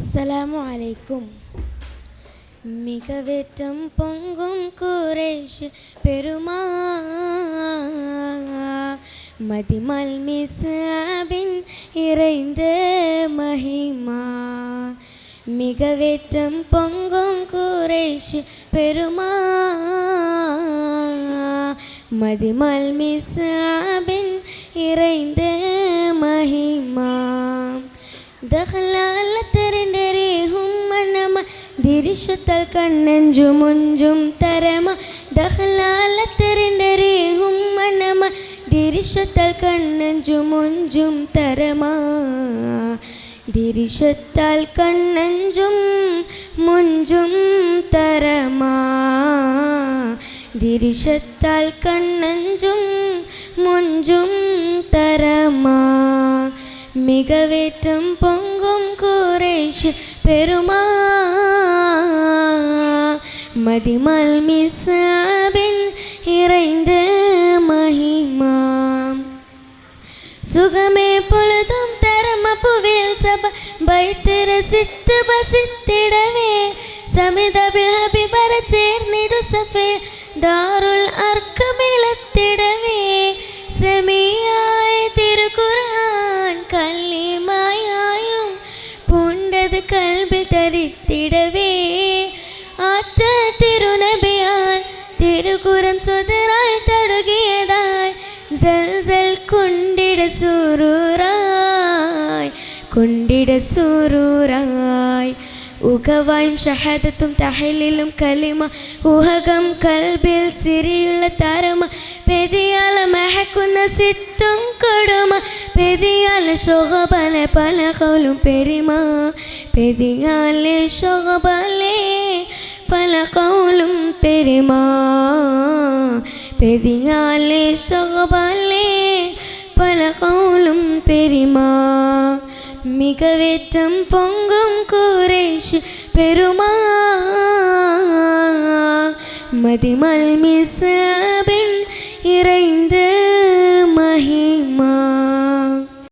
അസ്സലാമു അലൈക്കും. മികവേറ്റം പൊങ്കും ഖുറൈശ് പെരുമാ മദിமல் மிஸ்அபின் இறைந்த மஹிமா. மிகவேற்றம் பொங்கும் குறைஷ் பெருமா மதிமல் மிஸ்அபின் இறைந்த மஹிமா. ദഖലാല തെരണ്ടരേഹും മനമ ദിരിശത്തൽ കണ്ണഞ്ചും മുഞ്ചും തരമ. ദഖലാല തെരണ്ടരേഹും മനമ ദിരിശത്തൽ കണ്ണഞ്ചും മുഞ്ചും തരമ. ദിരിശത്താൽ കണ്ണഞ്ചും മുഞ്ചും തരമ. ദിരിശത്താൽ കണ്ണഞ്ചും മുഞ്ചും തരമ. மிகவேற்றம் பொங்கும் குறைஷ் பெருமா மதிமல் மிஸ்அபின் இறைந்த மஹிமா. சுகமே பொழுதும் தரம புவில் சப வைத்து ரசித்து பசித்திடவே சமிதபில் ஹபிபர சேர்ந்திடு சஃபே தாருல் அர்க்கமிலத்திடவே. செமியாய் திருக்குர்ஆன் கல்லிமாயும் பூண்டது கல்பில் தரித்திடவே. ஆற்ற திருநபியால் திருக்குறம் சொதராய் தடுகியதாய் ஜல்சல் கொண்டிட சூரூராய் கொண்டிட சூரூராய். ഉകവായും ഷഹാദത്തും തഹലിലും കലിമ ഉഹകം കൽബിൽ സിരിയുള്ള താരമ. പെതിയാല മഹക്കുന്ന സിത്തും കൊടുമ പെതിയാല ശോഭല പല കൗലും പെരുമ. പെതിയാല ശോഭല പല കൗലും പെരുമ. പെതിയാല ശോഭല പല കൗലും പെരുമ. மிகவேற்றம் பொங்கும் குறைஷ் பெருமா மதிமல் மிஸ்அபின் இறைந்த